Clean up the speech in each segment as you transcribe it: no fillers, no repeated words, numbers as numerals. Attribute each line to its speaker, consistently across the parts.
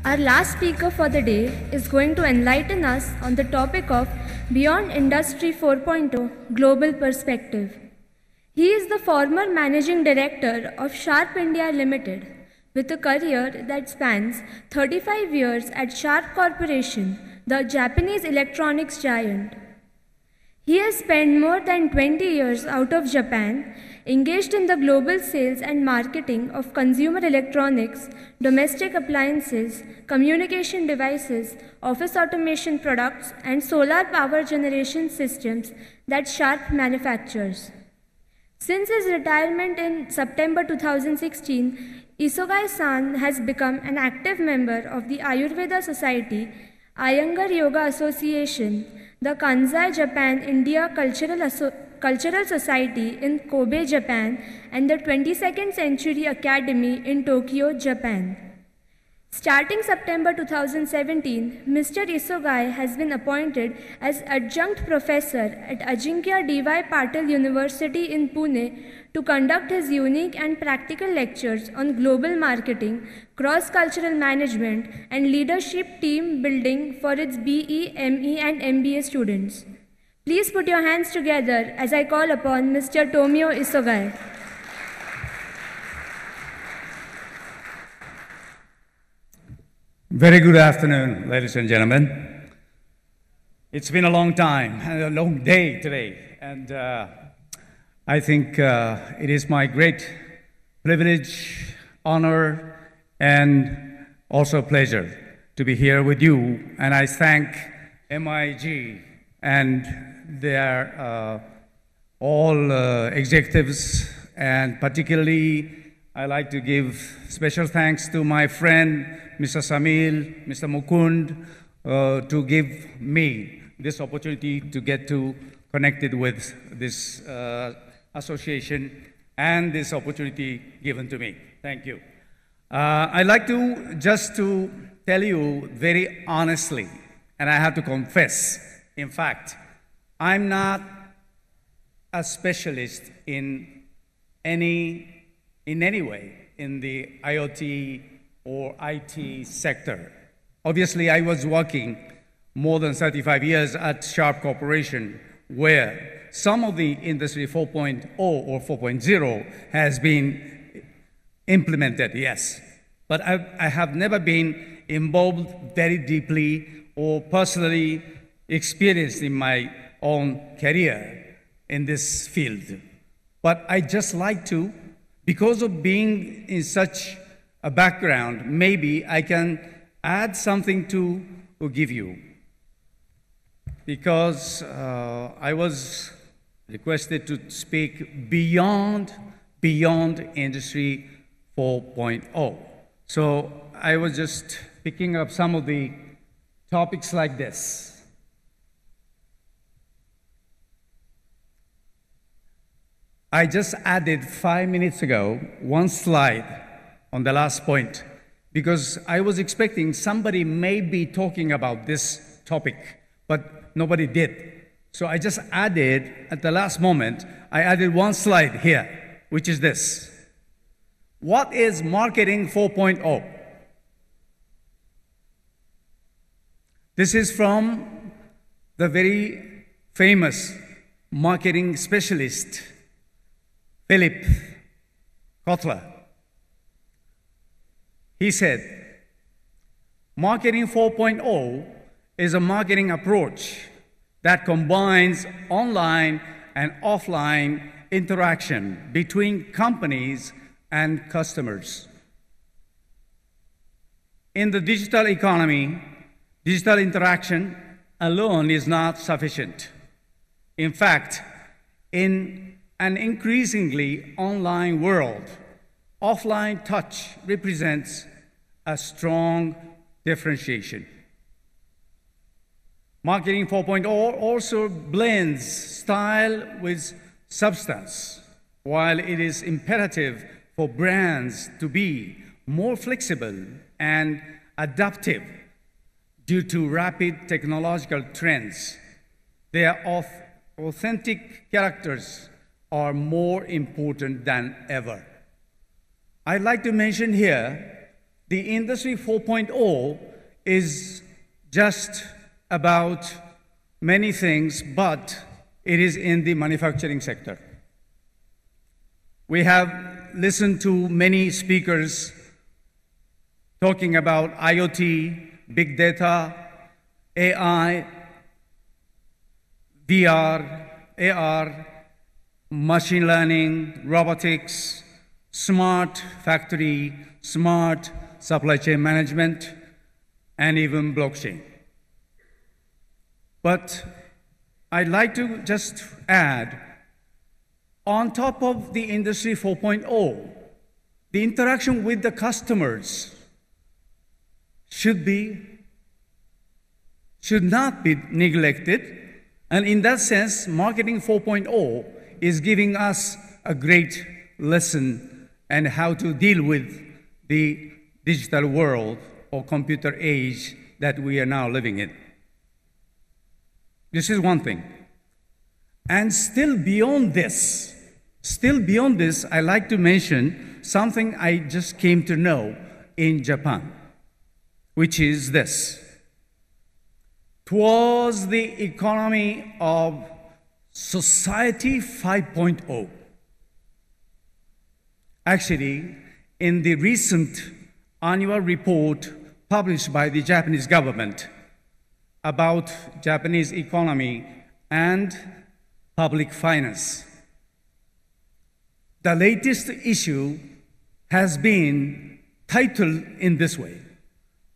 Speaker 1: Our last speaker for the day is going to enlighten us on the topic of Beyond Industry 4.0 Global Perspective. He is the former Managing Director of Sharp India Limited, with a career that spans 35 years at Sharp Corporation, the Japanese electronics giant. He has spent more than 20 years out of Japan, engaged in the global sales and marketing of consumer electronics, domestic appliances, communication devices, office automation products, and solar power generation systems that Sharp manufactures. Since his retirement in September 2016, Isogai-san has become an active member of the Ayurveda Society, Iyengar Yoga Association, the Kansai Japan India Cultural Society in Kobe, Japan, and the 22nd Century Academy in Tokyo, Japan. Starting September 2017, Mr. Isogai has been appointed as adjunct professor at Ajinkya D.Y. Patil University in Pune to conduct his unique and practical lectures on global marketing, cross-cultural management, and leadership team building for its BE, ME, and MBA students. Please put your hands together as I call upon Mr. Tomio Isogai.
Speaker 2: Very good afternoon, ladies and gentlemen. It's been a long time and a long day today, and I think it is my great privilege, honor, and also pleasure to be here with you. And I thank MIG and their all executives, and particularly I like to give special thanks to my friend Mr. Samil, Mr. Mukund, to give me this opportunity to get to connected with this association and this opportunity given to me. Thank you. I'd like to just to tell you very honestly, and I have to confess, in fact, I'm not a specialist in any way in the IoT or IT sector. Obviously, I was working more than 35 years at Sharp Corporation, where some of the Industry 4.0 or 4.0 has been implemented, yes. But I have never been involved very deeply or personally experienced in my own career in this field. But I just like to, because of being in such a background, maybe I can add something to give you. Because I was requested to speak beyond Industry 4.0. So I was just picking up some of the topics like this. I just added 5 minutes ago one slide on the last point, because I was expecting somebody may be talking about this topic, but nobody did. So I just added, at the last moment, I added one slide here, which is this. What is Marketing 4.0? This is from the very famous marketing specialist, Philip Kotler. He said, Marketing 4.0 is a marketing approach that combines online and offline interaction between companies and customers. In the digital economy, digital interaction alone is not sufficient. In fact, in an increasingly online world, offline touch represents a strong differentiation. Marketing 4.0 also blends style with substance, while it is imperative for brands to be more flexible and adaptive due to rapid technological trends. Their authentic characters are more important than ever. I'd like to mention here the Industry 4.0 is just about many things, but it is in the manufacturing sector. We have listened to many speakers talking about IoT, big data, AI, VR, AR, machine learning, robotics, smart factory, smart supply chain management, and even blockchain. But I'd like to just add, on top of the Industry 4.0, the interaction with the customers should not be neglected. And in that sense, Marketing 4.0 is giving us a great lesson on how to deal with the digital world or computer age that we are now living in. This is one thing. And still beyond this, I'd like to mention something I just came to know in Japan, which is this. Towards the economy of Society 5.0. Actually, in the recent annual report published by the Japanese government about Japanese economy and public finance, the latest issue has been titled in this way: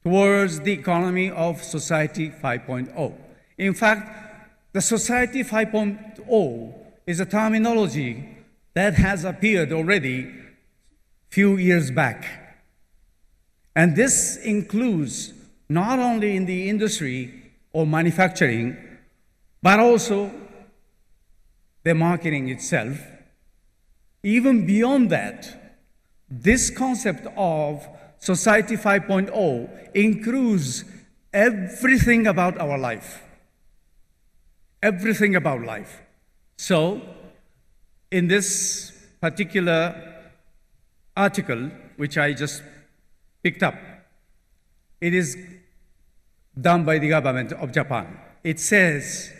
Speaker 2: Towards the economy of Society 5.0. In fact, the Society 5.0 is a terminology that has appeared already a few years back. And this includes not only in the industry or manufacturing, but also the marketing itself. Even beyond that, this concept of Society 5.0 includes everything about our life. Everything about life. So, in this particular article, which I just picked up, it is done by the government of Japan. It says,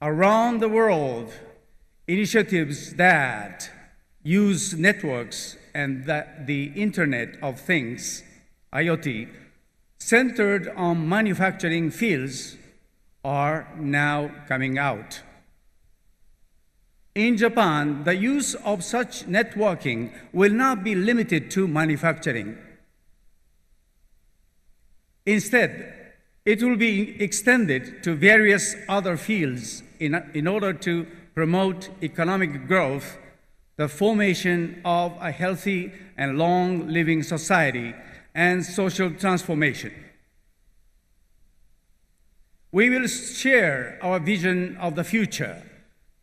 Speaker 2: around the world, initiatives that use networks and the Internet of Things, IoT, centered on manufacturing fields are now coming out. In Japan, the use of such networking will not be limited to manufacturing. Instead, it will be extended to various other fields in order to promote economic growth, the formation of a healthy and long-living society, and social transformation. We will share our vision of the future,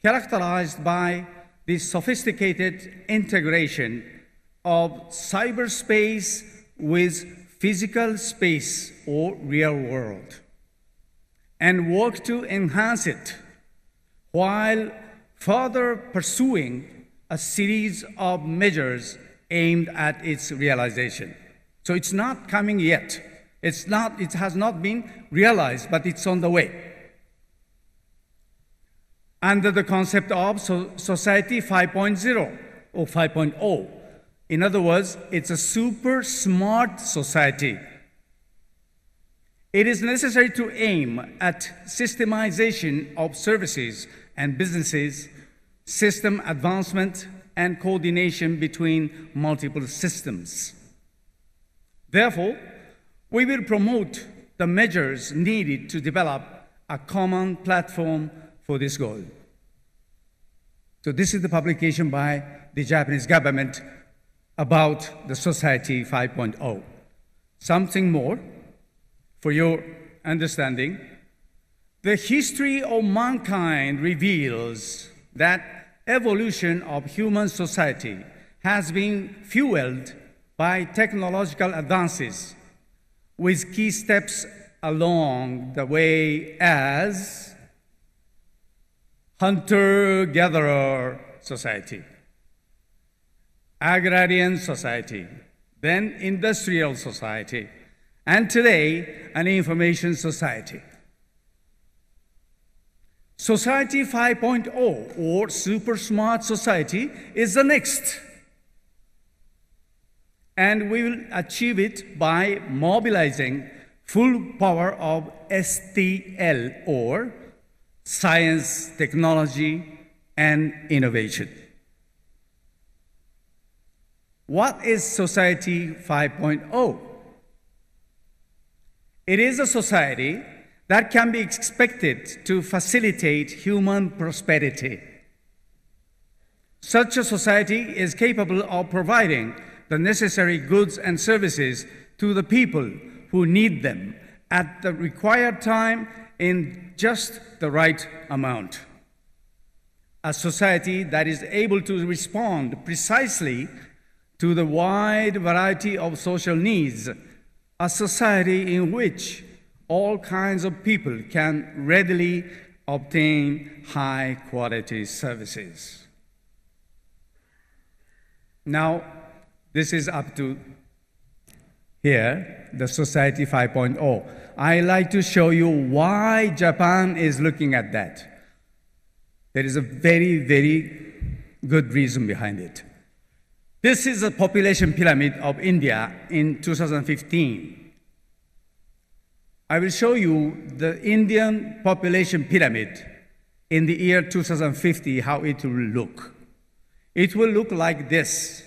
Speaker 2: characterized by the sophisticated integration of cyberspace with physical space or real world, and work to enhance it while further pursuing a series of measures aimed at its realization. So it's not coming yet. It has not been realized, but it's on the way. Under the concept of Society 5.0 or 5.0. In other words, it's a super smart society. It is necessary to aim at systemization of services and businesses, system advancement, and coordination between multiple systems. Therefore, we will promote the measures needed to develop a common platform for this goal. So this is the publication by the Japanese government about the Society 5.0. Something more for your understanding. The history of mankind reveals that evolution of human society has been fueled by technological advances, with key steps along the way as hunter-gatherer society, agrarian society, then industrial society, and today an information society. Society 5.0, or super smart society, is the next. And we will achieve it by mobilizing full power of STL, or science, technology, and innovation. What is Society 5.0? It is a society that can be expected to facilitate human prosperity. Such a society is capable of providing the necessary goods and services to the people who need them at the required time in just the right amount. A society that is able to respond precisely to the wide variety of social needs, a society in which all kinds of people can readily obtain high-quality services. Now, this is up to here, the Society 5.0. I like to show you why Japan is looking at that. There is a very, very good reason behind it. This is a population pyramid of India in 2015. I will show you the Indian population pyramid in the year 2050, how it will look. It will look like this.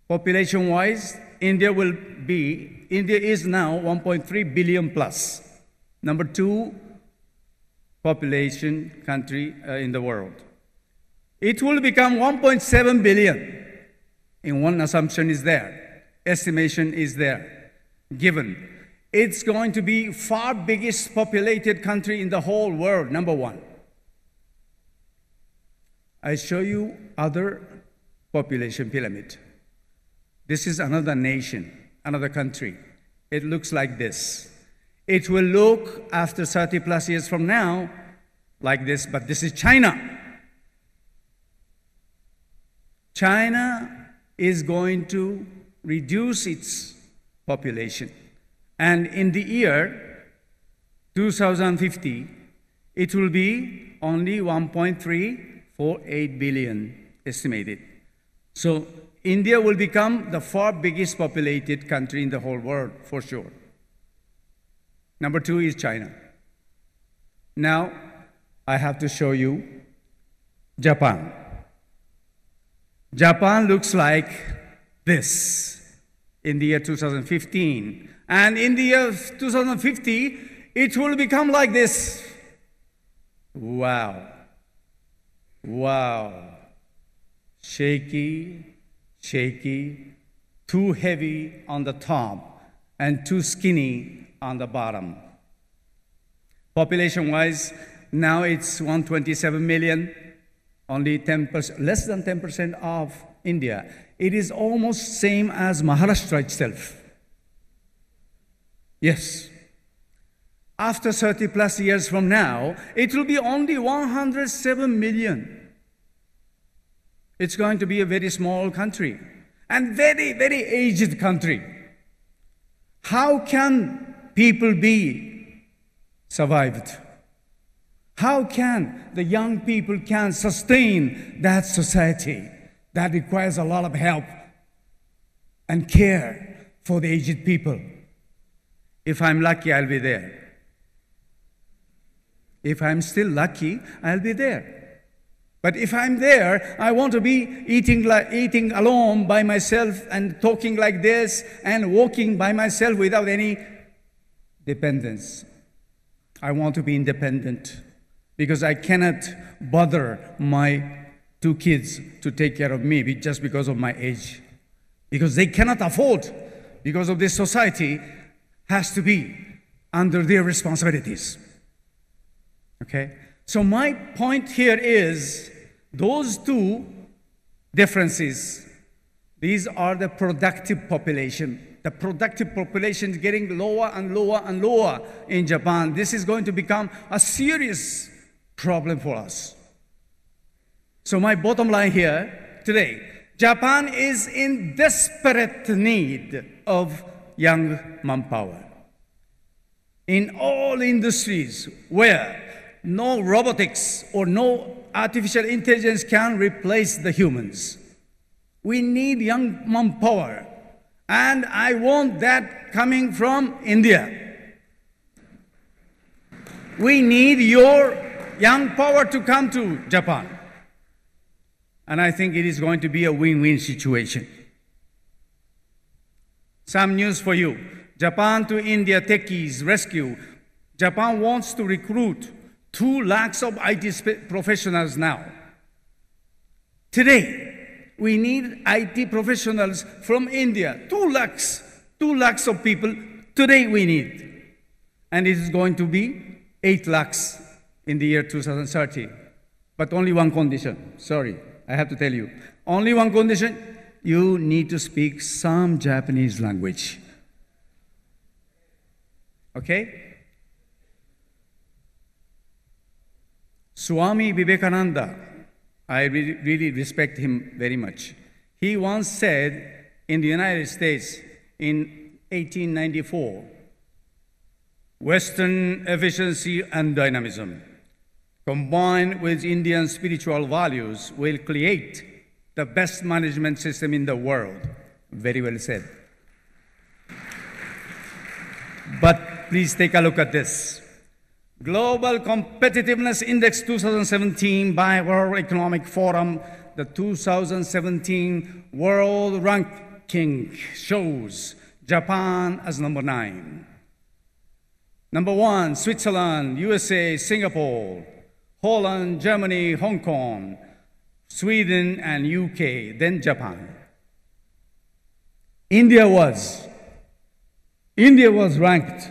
Speaker 2: Population-wise, India is now 1.3 billion plus. Number 2 population country in the world. It will become 1.7 billion. In one assumption is there. Estimation is there. Given. It's going to be far biggest populated country in the whole world, number 1. I show you other population pyramid. This is another nation, another country. It looks like this. It will look after 30 plus years from now like this, but this is China. China is going to reduce its population. And in the year 2050, it will be only 1.348 billion estimated. So India will become the far biggest populated country in the whole world, for sure. Number 2 is China. Now, I have to show you Japan. Japan looks like this in the year 2015. And in the year 2050, it will become like this. Wow. Wow. Shaky, too heavy on the top and too skinny on the bottom. Population-wise, now it's 127 million, only 10%, less than 10% of India. It is almost same as Maharashtra itself. Yes. After 30 plus years from now, it will be only 107 million. It's going to be a very small country and very, very aged country. How can people be survived? How can the young people can sustain that society that requires a lot of help and care for the aged people? If I'm lucky, I'll be there. If I'm still lucky, I'll be there. But if I'm there, I want to be eating alone by myself and talking like this and walking by myself without any dependence. I want to be independent because I cannot bother my 2 kids to take care of me just because of my age. Because they cannot afford, because of this society has to be under their responsibilities. Okay? So my point here is those 2 differences, these are the productive population. The productive population is getting lower and lower and lower in Japan. This is going to become a serious problem for us. So my bottom line here today, Japan is in desperate need of young manpower. In all industries where no robotics or no artificial intelligence can replace the humans, we need young manpower. And I want that coming from India. We need your young power to come to Japan. And I think it is going to be a win-win situation. Some news for you. Japan to India techies rescue. Japan wants to recruit 2 lakhs of IT professionals now. Today, we need IT professionals from India. 2 lakhs of people today we need. And it is going to be 8 lakhs in the year 2030. But only one condition. Sorry, I have to tell you. Only one condition. You need to speak some Japanese language. Okay? Swami Vivekananda, I really respect him very much. He once said in the United States in 1894, Western efficiency and dynamism, combined with Indian spiritual values, will create the best management system in the world. Very well said. But please take a look at this. Global Competitiveness Index 2017 by World Economic Forum, the 2017 World Ranking shows Japan as number 9. Number 1, Switzerland, USA, Singapore, Holland, Germany, Hong Kong, Sweden, and UK, then Japan. India was ranked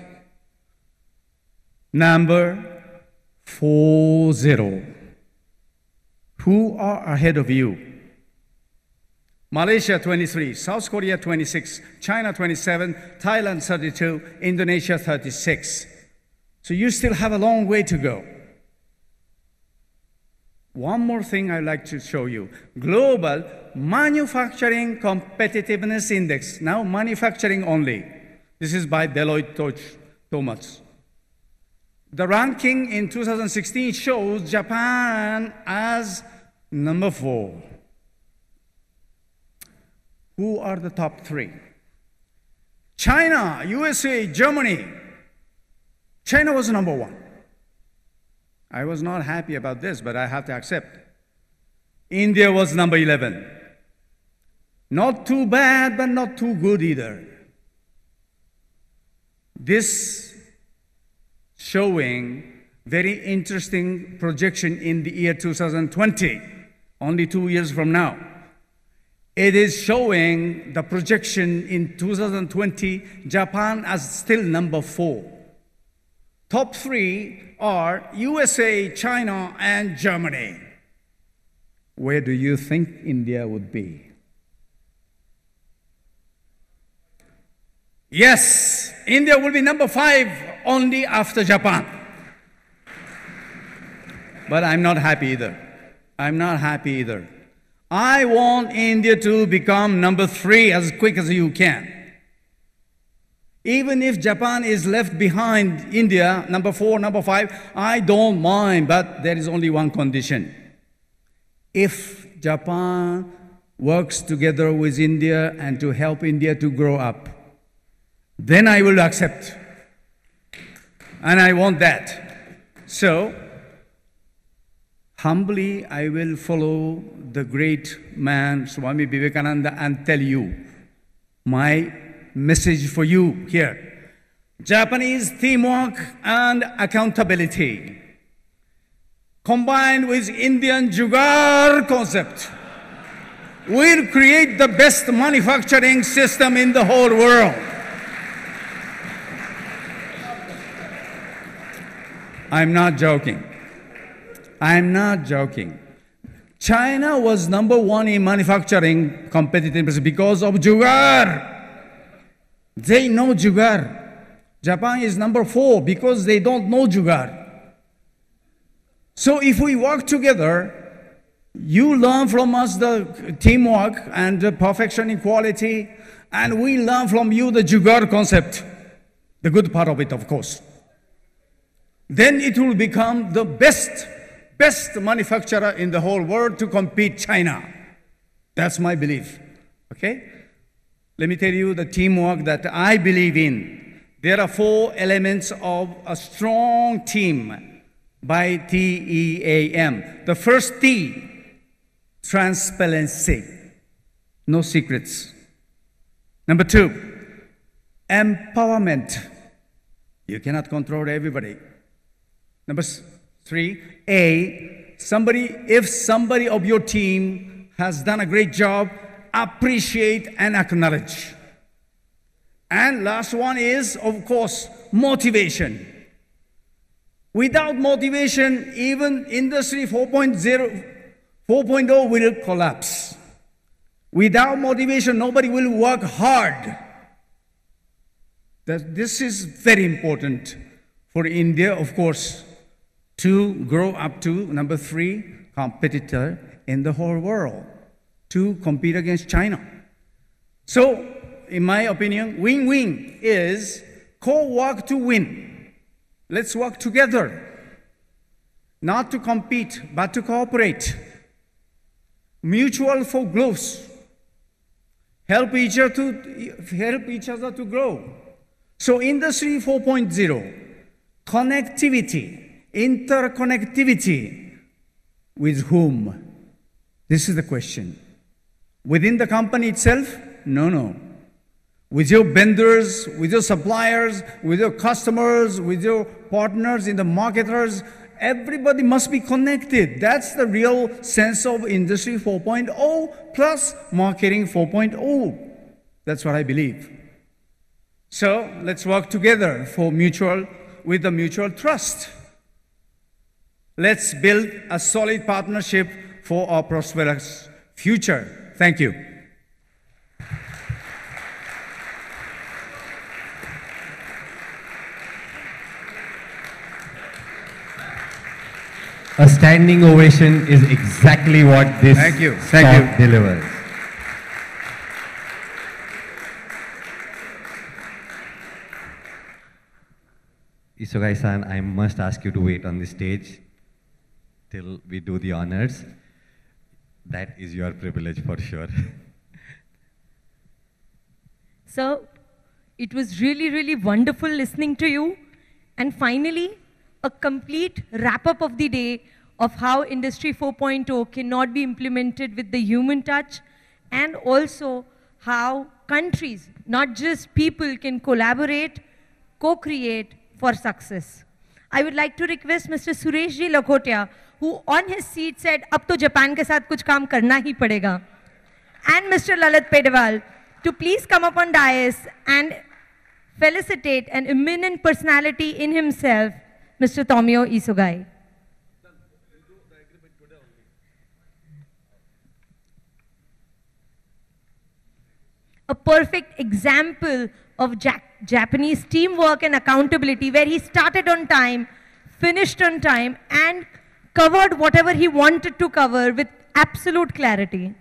Speaker 2: number 40. Who are ahead of you? Malaysia 23, South Korea 26, China 27, Thailand 32, Indonesia 36. So you still have a long way to go. One more thing I'd like to show you. Global Manufacturing Competitiveness Index. Now manufacturing only. This is by Deloitte Thomas. The ranking in 2016 shows Japan as number 4. Who are the top 3? China, USA, Germany. China was number 1. I was not happy about this, but I have to accept. India was number 11. Not too bad, but not too good either. This showing very interesting projection in the year 2020, only 2 years from now. It is showing the projection in 2020, Japan as still number 4. Top 3 are USA, China, and Germany. Where do you think India would be? Yes, India will be number 5 only after Japan. But I'm not happy either. I'm not happy either. I want India to become number 3 as quick as you can. Even if Japan is left behind India, number 4, number 5, I don't mind, but there is only one condition. If Japan works together with India and to help India to grow up, then I will accept. And I want that. So, humbly, I will follow the great man, Swami Vivekananda, and tell you my message for you here. Japanese teamwork and accountability, combined with Indian jugaad concept, will create the best manufacturing system in the whole world. I'm not joking. I'm not joking. China was number 1 in manufacturing competitiveness because of jugaad. They know jugaad. Japan is number 4 because they don't know jugaad. So if we work together, You learn from us the teamwork and the perfection in quality, and we learn from you the jugaad concept, the good part of it, of course. Then it will become the best manufacturer in the whole world to compete China. That's my belief, okay? Let me tell you the teamwork that I believe in. There are 4 elements of a strong team by TEAM. The first T, transparency, no secrets. Number 2, empowerment. You cannot control everybody. Number 3, if somebody of your team has done a great job, appreciate and acknowledge. And last one is, of course, motivation. Without motivation, even Industry 4.0 will collapse. Without motivation, nobody will work hard. This is very important for India, of course, to grow up to number 3 competitor in the whole world, to compete against China. So, in my opinion, win-win is co-work to win. Let's work together, not to compete, but to cooperate. Mutual for growth. Help each other to grow. So Industry 4.0, connectivity, interconnectivity, with whom? This is the question. Within the company itself? No. With your vendors, with your suppliers, with your customers, with your partners in the marketers, everybody must be connected. That's the real sense of Industry 4.0 plus Marketing 4.0. That's what I believe. So let's work together with the mutual trust. Let's build a solid partnership for our prosperous future. Thank you.
Speaker 3: A standing ovation is exactly what this talk delivers. Isugai-san, I must ask you to wait on the stage till we do the honors. That is your privilege for sure.
Speaker 4: So, it was really, really wonderful listening to you. And finally, a complete wrap-up of the day of how Industry 4.0 cannot be implemented with the human touch, and also how countries, not just people, can collaborate, co-create for success. I would like to request Mr. Suresh Ji Lakhotia, who on his seat said, "Ab to Japan ke saath kuch kaam karna hi padega," and Mr. Lalit Pedewal to please come up on dais and felicitate an eminent personality in himself, Mr. Tomio Isugai. A perfect example of Japanese teamwork and accountability, where he started on time, finished on time, and covered whatever he wanted to cover with absolute clarity.